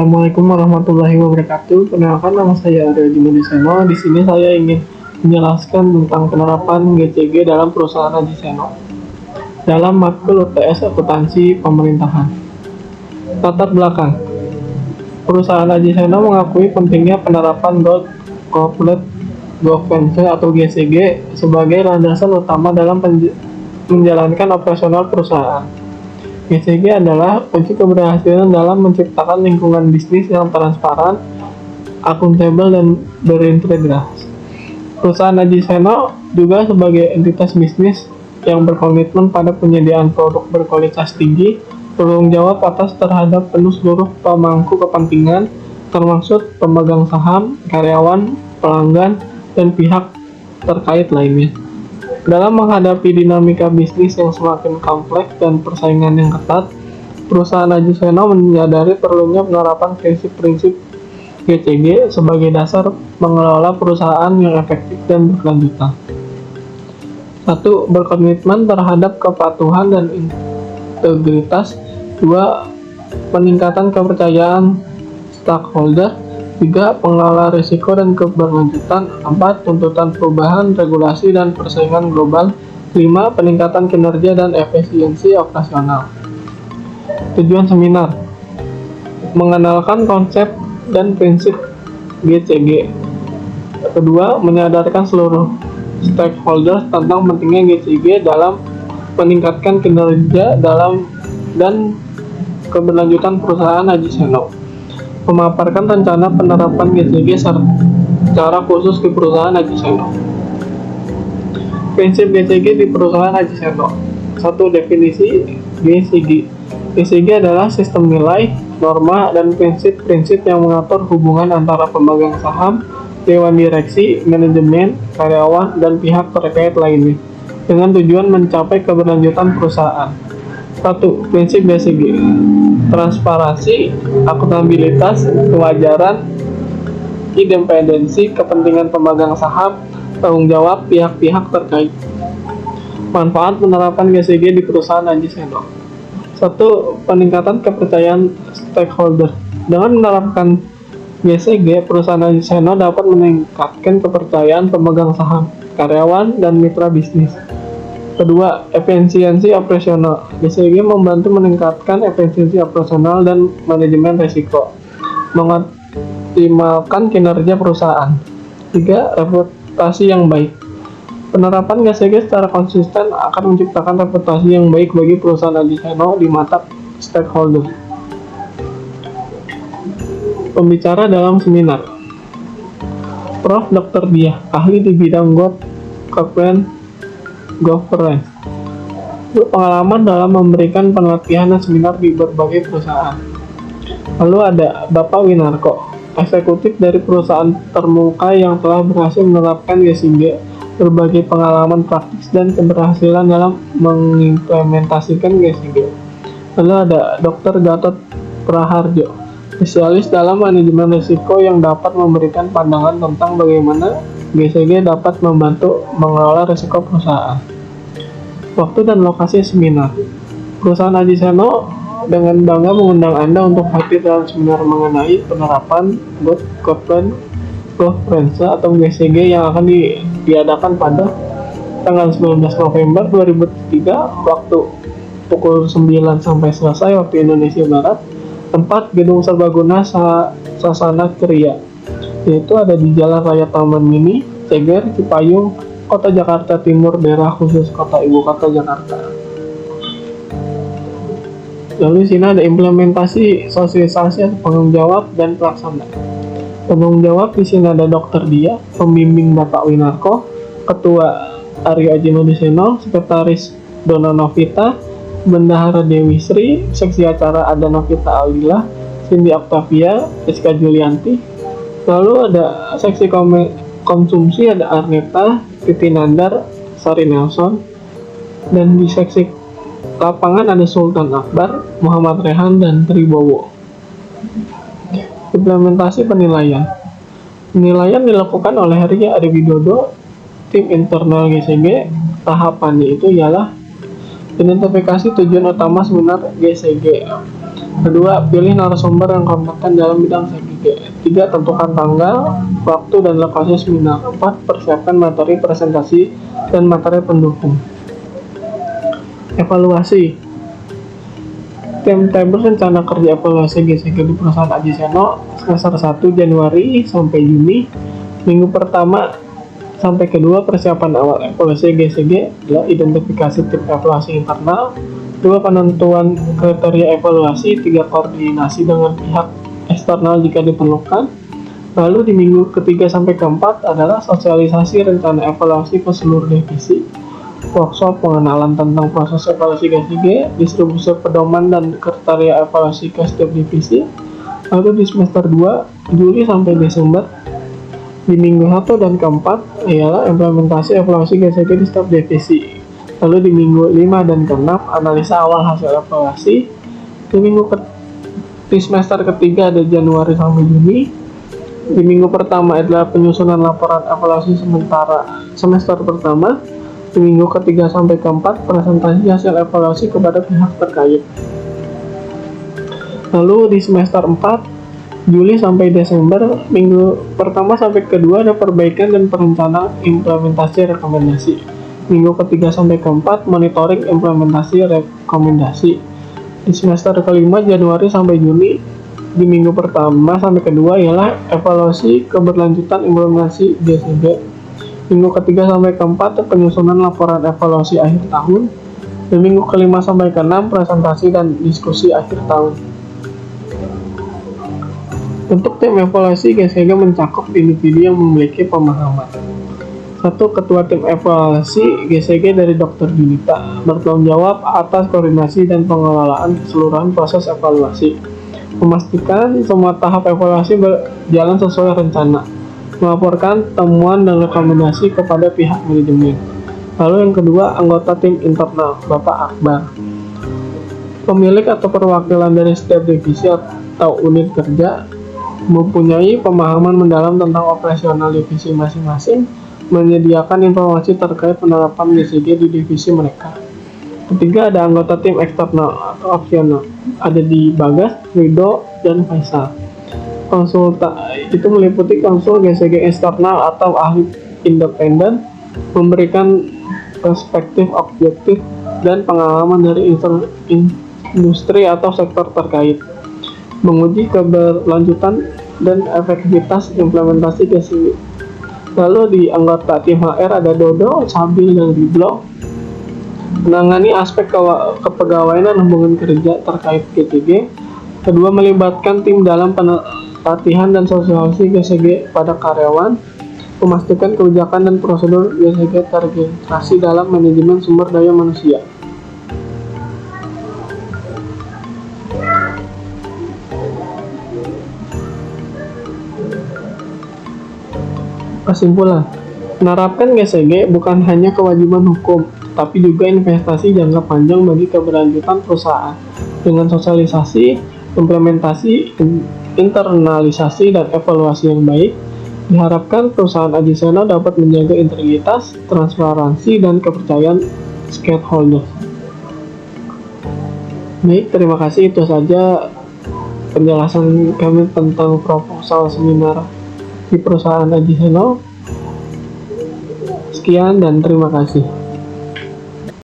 Assalamualaikum warahmatullahi wabarakatuh. Perkenalkan, nama saya Aryo Jimodiseno. Di sini saya ingin menjelaskan tentang penerapan GCG dalam perusahaan Aji Seno dalam matkul UTS Akuntansi Pemerintahan. Latar belakang: perusahaan Aji Seno mengakui pentingnya penerapan Corporate Governance atau GCG sebagai landasan utama dalam menjalankan operasional perusahaan. GCG adalah kunci keberhasilan dalam menciptakan lingkungan bisnis yang transparan, akuntabel, dan berintegritas. Perusahaan Aji Seno juga sebagai entitas bisnis yang berkomitmen pada penyediaan produk berkualitas tinggi, bertanggung jawab atas terhadap seluruh pemangku kepentingan, termasuk pemegang saham, karyawan, pelanggan, dan pihak terkait lainnya. Dalam menghadapi dinamika bisnis yang semakin kompleks dan persaingan yang ketat, perusahaan Aji Seno menyadari perlunya penerapan prinsip-prinsip GCG sebagai dasar mengelola perusahaan yang efektif dan berkelanjutan. 1. Berkomitmen terhadap kepatuhan dan integritas. 2. Peningkatan kepercayaan stakeholder. 3. Pengelola risiko dan keberlanjutan. 4. Tuntutan perubahan, regulasi, dan persaingan global. 5. Peningkatan kinerja dan efisiensi operasional. Tujuan seminar: mengenalkan konsep dan prinsip GCG. Kedua, menyadarkan seluruh stakeholder tentang pentingnya GCG dalam meningkatkan kinerja dan keberlanjutan perusahaan Aji Seno. Memaparkan rencana penerapan GCG secara khusus di perusahaan Aji Seno. Prinsip GCG di perusahaan Aji Seno. 1. Definisi GCG. GCG adalah sistem nilai, norma, dan prinsip-prinsip yang mengatur hubungan antara pemegang saham, dewan direksi, manajemen, karyawan, dan pihak terkait lainnya, dengan tujuan mencapai keberlanjutan perusahaan. 1. Prinsip GCG: transparansi, akuntabilitas, kewajaran, independensi, kepentingan pemegang saham, tanggung jawab pihak-pihak terkait. Manfaat penerapan GCG di perusahaan Aji Seno. 1. Peningkatan kepercayaan stakeholder. Dengan menerapkan GCG, perusahaan Aji Seno dapat meningkatkan kepercayaan pemegang saham, karyawan, dan mitra bisnis. Kedua, efisiensi operasional. GCG membantu meningkatkan efisiensi operasional dan manajemen risiko, mengoptimalkan kinerja perusahaan. 3. Reputasi yang baik. Penerapan GCG secara konsisten akan menciptakan reputasi yang baik bagi perusahaan Aji Seno di mata stakeholder. Pembicara dalam seminar: Prof. Dr. Diah, ahli di bidang Corporate Governance, berpengalaman dalam memberikan pelatihan dan seminar di berbagai perusahaan. Lalu ada Bapak Winarko, eksekutif dari perusahaan termuka yang telah berhasil menerapkan GCG, berbagai pengalaman praktis dan keberhasilan dalam mengimplementasikan GCG. Lalu ada Dr. Gatot Praharjo, spesialis dalam manajemen risiko yang dapat memberikan pandangan tentang bagaimana GCG dapat membantu mengelola risiko perusahaan. Waktu dan lokasi seminar: perusahaan Aji Seno dengan bangga mengundang Anda untuk hadir dalam seminar mengenai penerapan Corporate Governance atau GCG yang akan diadakan pada tanggal 19 November 2003 waktu pukul 9 sampai selesai waktu Indonesia Barat. Tempat Gedung Serbaguna Sasana Kriya, yaitu ada di Jalan Raya Taman Mini, Ceger, Cipayung, Kota Jakarta Timur, daerah khusus Kota Ibu Kota Jakarta. Lalu di sini ada implementasi, sosialisasi, penanggung jawab, dan pelaksana. Penanggung jawab di sini ada Dr. Dia, pembimbing Bapak Winarko, Ketua Aryo Jimodiseno, Sekretaris Dona Novita, Bendahara Dewi Sri, Seksi Acara ada Novita Aldila, Cindy Octavia, Rizka Julianti. Lalu ada seksi konsumsi ada Arneta, Titi Nandar, Sari Nelson. Dan di seksi lapangan ada Sultan Akbar, Muhammad Rehan, dan Tribowo. Implementasi penilaian. Penilaian dilakukan oleh Ria Adi Widodo, tim internal GCG. Tahapannya itu ialah identifikasi tujuan utama seminar GCG, Kedua, pilih narasumber yang kompeten dalam bidang SGG. 3. Tentukan tanggal, waktu, dan lokasi seminar. 4. Persiapkan materi presentasi dan materi pendukung. Evaluasi. Timetable rencana kerja evaluasi GCG di perusahaan Aji Seno semester 1 Januari sampai Juni. Minggu pertama sampai kedua persiapan awal evaluasi GCG adalah identifikasi tim evaluasi internal, 2. Penentuan kriteria evaluasi, 3. Koordinasi dengan pihak eksternal jika diperlukan. Lalu di minggu ketiga sampai keempat adalah sosialisasi rencana evaluasi ke seluruh divisi, workshop pengenalan tentang proses evaluasi GCG, distribusi pedoman dan kriteria evaluasi ke setiap divisi. Lalu di semester 2 Juli sampai Desember di minggu 1 dan keempat ialah implementasi evaluasi GCG di setiap divisi. Lalu di minggu 5 dan ke-6 analisa awal hasil evaluasi. Di semester ketiga ada Januari sampai Juni. Di minggu pertama adalah penyusunan laporan evaluasi sementara semester pertama. Di minggu ketiga sampai keempat presentasi hasil evaluasi kepada pihak terkait. Lalu di semester 4 Juli sampai Desember, minggu pertama sampai kedua ada perbaikan dan perencanaan implementasi rekomendasi. Minggu ketiga sampai keempat monitoring implementasi rekomendasi. Di semester kelima Januari sampai Juni, di minggu pertama sampai kedua ialah evaluasi keberlanjutan implementasi GCG. Minggu ketiga sampai keempat penyusunan laporan evaluasi akhir tahun. Di minggu kelima sampai keenam presentasi dan diskusi akhir tahun. Untuk tim evaluasi GCG mencakup individu yang memiliki pemahaman. 1. Ketua tim evaluasi GCG dari Dr. Junita bertanggung jawab atas koordinasi dan pengelolaan keseluruhan proses evaluasi, memastikan semua tahap evaluasi berjalan sesuai rencana, melaporkan temuan dan rekomendasi kepada pihak manajemen. Lalu yang kedua, anggota tim internal, Bapak Akbar, pemilik atau perwakilan dari setiap divisi atau unit kerja, mempunyai pemahaman mendalam tentang operasional divisi masing-masing, menyediakan informasi terkait penerapan GCG di divisi mereka. Ketiga, ada anggota tim eksternal atau opsional, ada di Bagas, Rido, dan Faisal. Konsultan itu meliputi konsul GCG eksternal atau ahli independen, memberikan perspektif objektif dan pengalaman dari industri atau sektor terkait, menguji keberlanjutan dan efektivitas implementasi GCG. Lalu di anggota tim HR ada Dodo, Sabil, dan Biblo, menangani aspek kepegawaian dan hubungan kerja terkait GCG. Kedua, melibatkan tim dalam pelatihan dan sosialisasi GCG pada karyawan, memastikan kebijakan dan prosedur GCG terintegrasi dalam manajemen sumber daya manusia. Kesimpulan, menerapkan GCG bukan hanya kewajiban hukum, tapi juga investasi jangka panjang bagi keberlanjutan perusahaan. Dengan sosialisasi, implementasi, internalisasi, dan evaluasi yang baik, diharapkan perusahaan Aji Seno dapat menjaga integritas, transparansi, dan kepercayaan stakeholder. Baik, terima kasih. Itu saja penjelasan kami tentang proposal seminar di perusahaan Aji Seno. Sekian dan terima kasih.